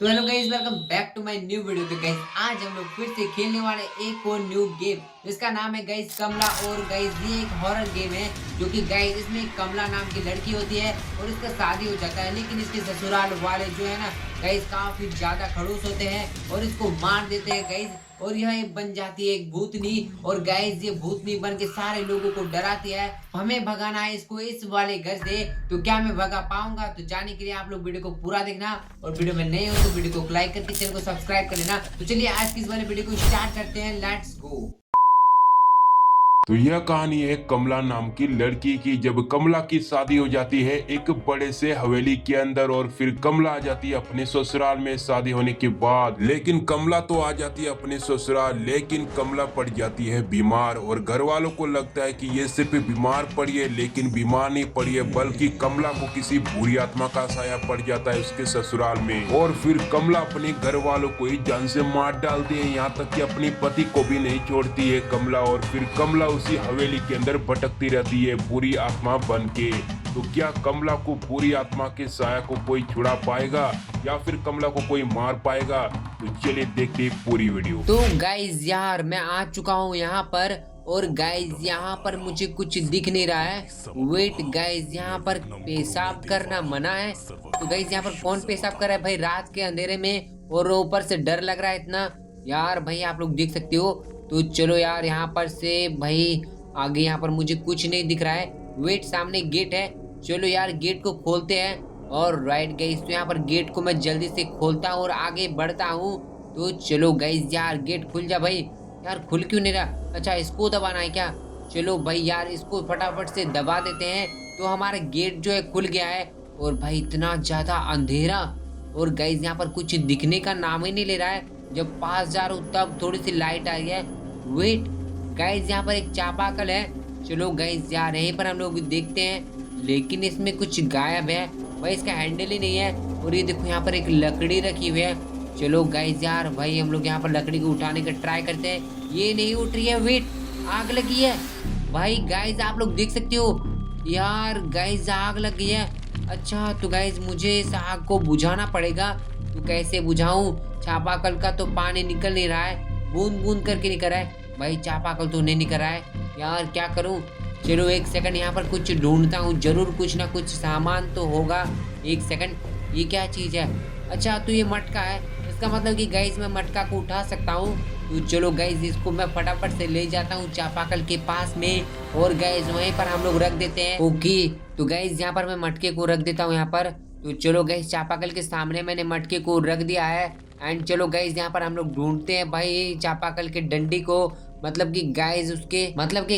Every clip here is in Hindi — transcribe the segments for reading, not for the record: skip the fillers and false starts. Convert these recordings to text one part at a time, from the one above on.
तो hello guys, welcome back to my new video. तो गाइस आज हम लोग फिर से खेलने वाले एक और न्यू गेम जिसका नाम है गाइस कमला। और गाइस ये एक हॉरर गेम है जो कि गाइस इसमें कमला नाम की लड़की होती है और इसका शादी हो जाता है, लेकिन इसके ससुराल वाले जो है ना गाइस काफी ज्यादा खड़ूस होते हैं और इसको मार देते हैं गाइस। और यह एक बन जाती है एक भूतनी और गाइस ये भूतनी बन के सारे लोगों को डराती है। हमें भगाना है इसको इस वाले घर से। तो क्या मैं भगा पाऊंगा? तो जाने के लिए आप लोग वीडियो को पूरा देखना और वीडियो में नए हो तो वीडियो को लाइक करके चैनल को सब्सक्राइब कर लेना। तो चलिए आज की इस वाले वीडियो को स्टार्ट करते हैं, लेट्स गो। तो यह कहानी है कमला नाम की लड़की की। जब कमला की शादी हो जाती है एक बड़े से हवेली के अंदर और फिर कमला आ जाती है अपने ससुराल में शादी होने के बाद। लेकिन कमला तो आ जाती है अपने ससुराल, लेकिन कमला पड़ जाती है बीमार और घर वालों को लगता है कि ये सिर्फ बीमार पड़ी है, लेकिन बीमार नहीं पड़ी है बल्कि कमला को किसी बुरी आत्मा का साया पड़ जाता है उसके ससुराल में। और फिर कमला अपने घर वालों को ही जान से मार डालती है, यहाँ तक कि अपनी पति को भी नहीं छोड़ती है कमला। और फिर कमला उसी हवेली के अंदर भटकती रहती है बुरी आत्मा बन के। तो क्या कमला को बुरी आत्मा के साया को कोई छुड़ा पाएगा या फिर कमला को कोई मार पाएगा? तो चलिए देखते हैं पूरी वीडियो। तो गाइज यार मैं आ चुका हूँ यहाँ पर और गाइज यहाँ पर मुझे कुछ दिख नहीं रहा है। वेट गाइज, यहाँ पर पेशाब करना मना है। तो गाइज यहाँ पर कौन पेशाब कर रहा है भाई रात के अंधेरे में? और ऊपर से डर लग रहा है इतना यार भाई, आप लोग देख सकते हो। तो चलो यार यहाँ पर से भाई आगे यहाँ पर मुझे कुछ नहीं दिख रहा है। वेट, सामने गेट है, चलो यार गेट को खोलते हैं। और राइट गाइज, तो यहाँ पर गेट को मैं जल्दी से खोलता हूँ और आगे बढ़ता हूँ। तो चलो गाइज यार गेट खुल जा भाई। यार खुल क्यों नहीं रहा? अच्छा इसको दबाना है क्या? चलो भाई यार इसको फटाफट से दबा देते हैं। तो हमारा गेट जो है खुल गया है। और भाई इतना ज्यादा अंधेरा और गाइज यहाँ पर कुछ दिखने का नाम ही नहीं ले रहा है। जब पास जा रहा हूँ तब थोड़ी सी लाइट आई है। वेट गाइज, यहाँ पर एक चापाकल है। चलो गाइज यार यहीं पर हम लोग देखते हैं, लेकिन इसमें कुछ गायब है भाई, इसका हैंडल ही नहीं है। और ये देखो यहाँ पर एक लकड़ी रखी हुई है। चलो गाइज यार भाई हम लोग यहाँ पर लकड़ी को उठाने का ट्राई करते हैं। ये नहीं उठ रही है। वेट, आग लगी है भाई। गाइज आप लोग देख सकते हो यार, गाइज आग लग गई है। अच्छा तो गाइज मुझे इस आग को बुझाना पड़ेगा। तो कैसे बुझाऊं? चापाकल का तो पानी निकल नहीं रहा है, बूंद बूंद करके निकल रहा है भाई। चापाकल तो नहीं निकल रहा है यार, क्या करूं? चलो एक सेकंड यहाँ पर कुछ ढूंढता हूँ, जरूर कुछ ना कुछ सामान तो होगा। एक सेकंड, ये क्या चीज है? अच्छा तो ये मटका है, इसका मतलब कि गाइज मैं मटका को उठा सकता हूँ। तो चलो गाइज इसको मैं फटाफट से ले जाता हूँ चापाकल के पास में और गाइज वहीं पर हम लोग रख देते हैं। ओके तो गाइज यहाँ पर मैं मटके को रख देता हूँ यहाँ पर। तो चलो गाइज चापाकल के सामने मैंने मटके को रख दिया है। एंड चलो गाइज यहाँ पर हम लोग ढूंढते हैं भाई चापाकल के डंडी को, मतलब कि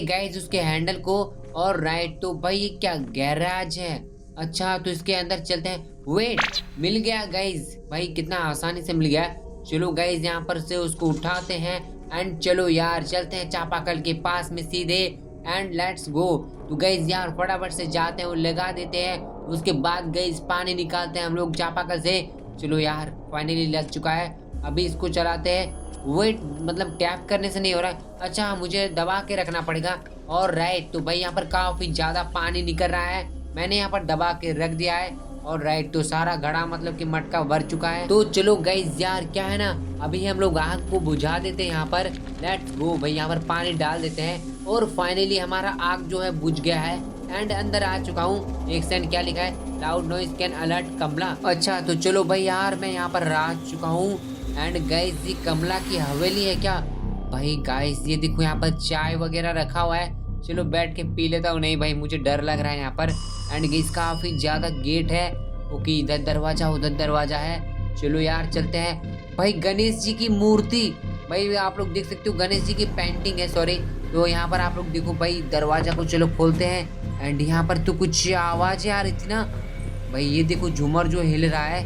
गाइज उसके हैंडल को। और राइट, तो भाई ये क्या गैराज है? अच्छा तो इसके अंदर चलते हैं। वेट, मिल गया गाइज भाई, कितना आसानी से मिल गया। चलो गाइज यहाँ पर से उसको उठाते हैं एंड चलो यार चलते हैं चापाकल के पास में सीधे एंड लेट्स गो। तो गाइज यार फटाफट से जाते हैं और लगा देते हैं। उसके बाद गाइज पानी निकालते हैं हम लोग चापाकल से। चलो यार फाइनली लग चुका है, अभी इसको चलाते हैं। वेट, मतलब टैप करने से नहीं हो रहा है। अच्छा मुझे दबा के रखना पड़ेगा। और राइट, तो भाई यहाँ पर काफी ज्यादा पानी निकल रहा है, मैंने यहाँ पर दबा के रख दिया है। और राइट, तो सारा घड़ा मतलब कि मटका भर चुका है। तो चलो गाइज यार क्या है ना, अभी हम लोग आग को बुझा देते हैं यहाँ पर। लेट्स गो भाई, यहाँ पर पानी डाल देते हैं और फाइनली हमारा आग जो है बुझ गया है एंड अंदर आ चुका हूँ। एक सेकंड, क्या लिखा है? लाउड नॉइज कैन अलर्ट कमला। अच्छा तो चलो भाई यार मैं यहाँ पर आ चुका हूँ एंड गाइस ये कमला की हवेली है क्या? भाई गाइस ये देखो यहाँ पर चाय वगैरह रखा हुआ है, चलो बैठ के पी लेता हूँ। नहीं भाई मुझे डर लग रहा है यहाँ पर। एंड गाइस काफी ज्यादा गेट है। ओके इधर दरवाजा उधर दरवाजा है, चलो यार चलते हैं। भाई गणेश जी की मूर्ति, भाई आप लोग देख सकते हो गणेश जी की पेंटिंग है, सॉरी। तो यहाँ पर आप लोग देखो भाई, दरवाजा को चलो खोलते हैं। एंड यहाँ पर तो कुछ आवाज आ रही थी ना भाई, ये देखो झूमर जो हिल रहा है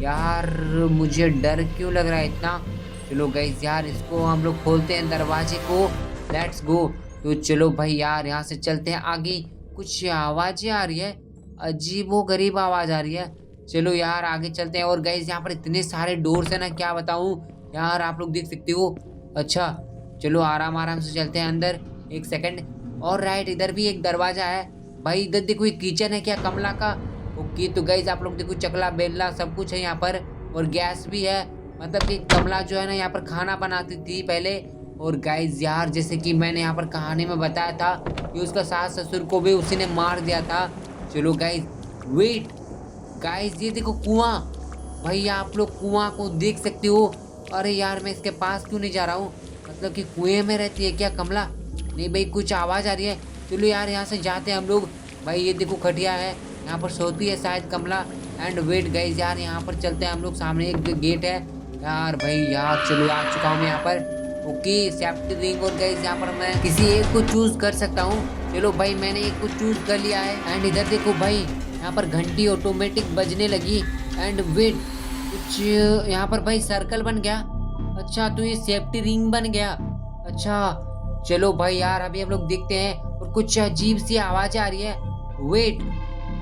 यार, मुझे डर क्यों लग रहा है इतना। चलो गाइस यार इसको हम लोग खोलते हैं दरवाजे को, लेट्स गो। तो चलो भाई यार यहाँ से चलते हैं आगे। कुछ आवाजें आ रही है, अजीबो गरीब आवाज आ रही है। चलो यार आगे चलते हैं। और गाइस यहाँ पर इतने सारे डोर्स है ना, क्या बताऊं यार, आप लोग देख सकते हो। अच्छा चलो आराम आराम से चलते हैं अंदर। एक सेकंड, और राइट इधर भी एक दरवाजा है भाई। इधर देखो एक किचन है क्या कमला का? ओके तो गाइज आप लोग देखो चकला बेलना सब कुछ है यहाँ पर। और गैस भी है। मतलब कि कमला जो है ना यहाँ पर खाना बनाती थी पहले। और गाइस यार जैसे कि मैंने यहाँ पर कहानी में बताया था कि उसका सास ससुर को भी उसी ने मार दिया था। चलो गाइस वेट, गाइस ये देखो कुआं। भाई आप लोग कुआं को देख सकते हो। अरे यार मैं इसके पास क्यों नहीं जा रहा हूँ? मतलब कि कुएं में रहती है क्या कमला? नहीं भाई कुछ आवाज़ आ रही है। चलो यार यहाँ से जाते हैं हम लोग। भाई ये देखो खटिया है, यहाँ पर सोती है शायद कमला। एंड वेट गाइस यार यहाँ पर चलते हैं हम लोग। सामने एक गेट है यार। भाई यार चलो आ चुका हूँ मैं यहाँ पर। Okay safety ring. और गाइस यहाँ पर मैं किसी एक को चूज कर सकता हूँ। चलो भाई मैंने एक को चूज कर लिया है। एंड इधर देखो भाई यहाँ पर घंटी ऑटोमेटिक बजने लगी। एंड वेट कुछ यहाँ पर भाई सर्कल बन गया। अच्छा तो ये सेफ्टी रिंग बन गया। अच्छा चलो भाई यार अभी हम लोग देखते हैं। और कुछ अजीब सी आवाज आ रही है। वेट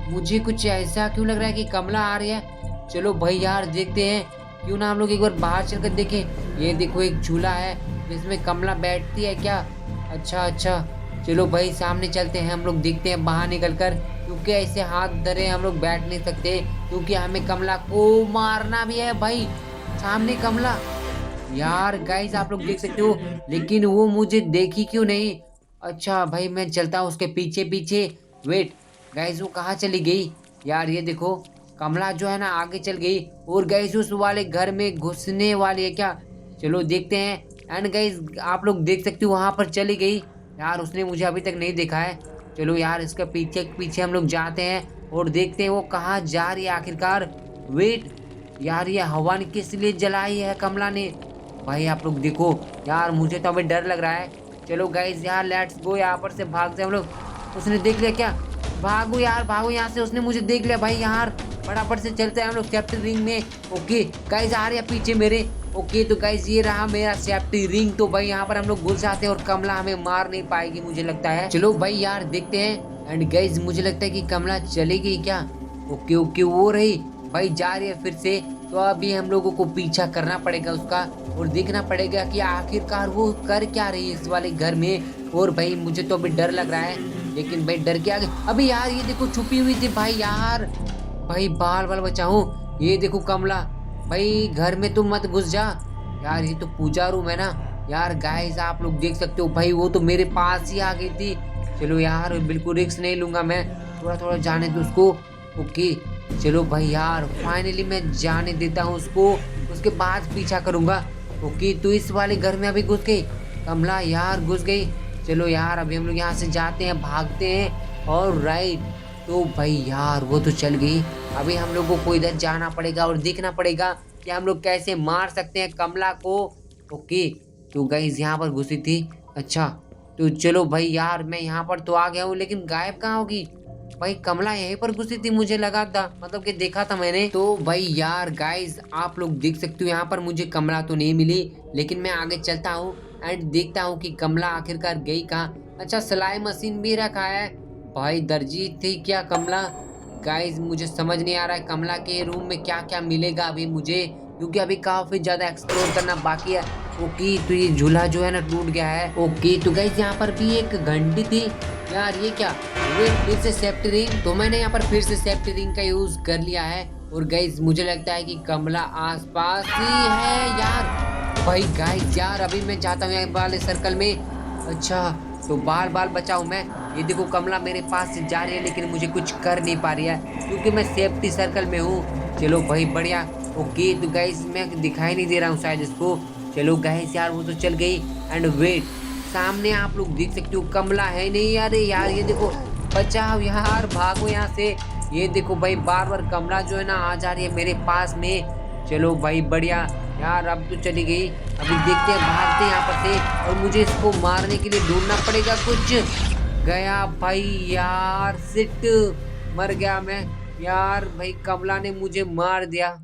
मुझे कुछ ऐसा क्यों लग रहा है कि कमला आ रही है। चलो भाई यार देखते हैं, क्यों ना हम लोग एक बार बाहर चलकर देखें। ये देखो एक झूला है जिसमें कमला बैठती है क्या? अच्छा चलो भाई सामने चलते हैं हम लोग, देखते हैं बाहर निकल कर। क्योंकि ऐसे हाथ धरे हम लोग बैठ नहीं सकते, क्योंकि हमें कमला को मारना भी है। भाई सामने कमला। यार गाइस आप लोग देख सकते हो, लेकिन वो मुझे देखी क्यों नहीं? अच्छा भाई मैं चलता हूँ उसके पीछे पीछे। वेट गाइस वो कहाँ चली गई? यार ये देखो कमला जो है ना आगे चल गई। और गाइस उस वाले घर में घुसने वाली है क्या? चलो देखते हैं। एंड गाइस आप लोग देख सकते हो वहां पर चली गई। यार उसने मुझे अभी तक नहीं देखा है। चलो यार इसके पीछे पीछे हम लोग जाते हैं और देखते हैं वो कहाँ जा रही है आखिरकार। वेट यार ये हवन किस लिए जलाई है कमला ने? भाई आप लोग देखो यार मुझे तो अभी डर लग रहा है। चलो गाइस यार लेट्स गो, यहाँ पर से भागते हैं हम लोग। उसने देख लिया क्या? भागो यार भागो यहाँ से, उसने मुझे देख लिया। भाई यार फटाफट से चलते हैं हम लोग सेफ्टी रिंग में। ओके गाइस आ रही है पीछे मेरे। ओके तो गाइस ये रहा मेरा सेफ्टी रिंग। तो भाई यहाँ पर हम लोग घुस जाते हैं और कमला हमें मार नहीं पाएगी मुझे लगता है। चलो भाई यार देखते हैं। एंड गाइस मुझे लगता है कि कमला चली गई क्या? ओके वो रही भाई, जा रही है फिर से। तो अभी हम लोगों को पीछा करना पड़ेगा उसका और देखना पड़ेगा कि आखिरकार वो कर क्या रही है इस वाले घर में। और भाई मुझे तो अभी डर लग रहा है, लेकिन भाई डर के आगे अभी यार ये देखो छुपी हुई थी। भाई यार भाई बाल बाल बचाऊं। ये देखो कमला, भाई घर में तुम मत घुस जा यार, ये तो पूजा रूम है ना। यार गाइस आप लोग देख सकते हो भाई वो तो मेरे पास ही आ गई थी। चलो यार बिल्कुल रिस्क नहीं लूंगा मैं, थोड़ा जाने दो उसको। ओके चलो भाई यार फाइनली मैं जाने देता हूँ उसको, उसके बाद पीछा करूंगा। ओके तो इस वाले घर में अभी घुस गई कमला, यार घुस गई। चलो यार अभी हम लोग यहाँ से जाते हैं, भागते हैं। और राइट तो भाई यार वो तो चल गई। अभी हम लोगों को इधर जाना पड़ेगा और देखना पड़ेगा कि हम लोग कैसे मार सकते हैं कमला को। ओके तो गाइस यहाँ पर घुसी थी। अच्छा तो चलो भाई यार मैं यहाँ पर तो आ गया हूँ, लेकिन गायब कहाँ होगी? भाई कमला यहीं पर घुसी थी मुझे लगा था, मतलब कि देखा था मैंने। तो भाई यार गाइस आप लोग देख सकते हो यहाँ पर मुझे कमला तो नहीं मिली, लेकिन मैं आगे चलता हूँ एंड देखता हूँ कि कमला आखिरकार गई कहाँ। अच्छा सिलाई मशीन भी रखा है। भाई दर्जी थी क्या कमला? गाइस मुझे समझ नहीं आ रहा है कमला के रूम में क्या क्या मिलेगा अभी मुझे, क्योंकि अभी काफी ज्यादा एक्सप्लोर करना बाकी है। ओके तो ये झूला जो है ना टूट गया है। ओके तो गाइस यहाँ पर भी एक घंटी थी। यार ये क्या? वे फिर से सेफ्टी रिंग। तो मैंने यहाँ पर फिर से सेफ्टी रिंग का यूज कर लिया है। और गाइस मुझे लगता है कि कमला आसपास ही है यार। भाई गाइस यार अभी मैं जाता हूँ वाले सर्कल में। अच्छा तो बाल बाल बचाऊं मैं। ये देखो कमला मेरे पास से जा रही है, लेकिन मुझे कुछ कर नहीं पा रही है क्योंकि मैं सेफ्टी सर्कल में हूँ। चलो भाई बढ़िया। ओके तो गाइस मैं दिखाई नहीं दे रहा हूँ शायद इसको। चलो गाइस यार वो तो चल गई। एंड वेट सामने आप लोग देख सकते हो कमला है नहीं। अरे यार ये देखो, बचाओ यार भागो यहाँ से। ये देखो भाई बार बार कमला जो है ना आ जा रही है मेरे पास में। चलो भाई बढ़िया यार अब तो चली गई। अभी देखते हैं भागते हैं यहाँ पर से, और मुझे इसको मारने के लिए ढूंढना पड़ेगा कुछ। गया भाई यार सिट, मर गया मैं यार। भाई कमला ने मुझे मार दिया।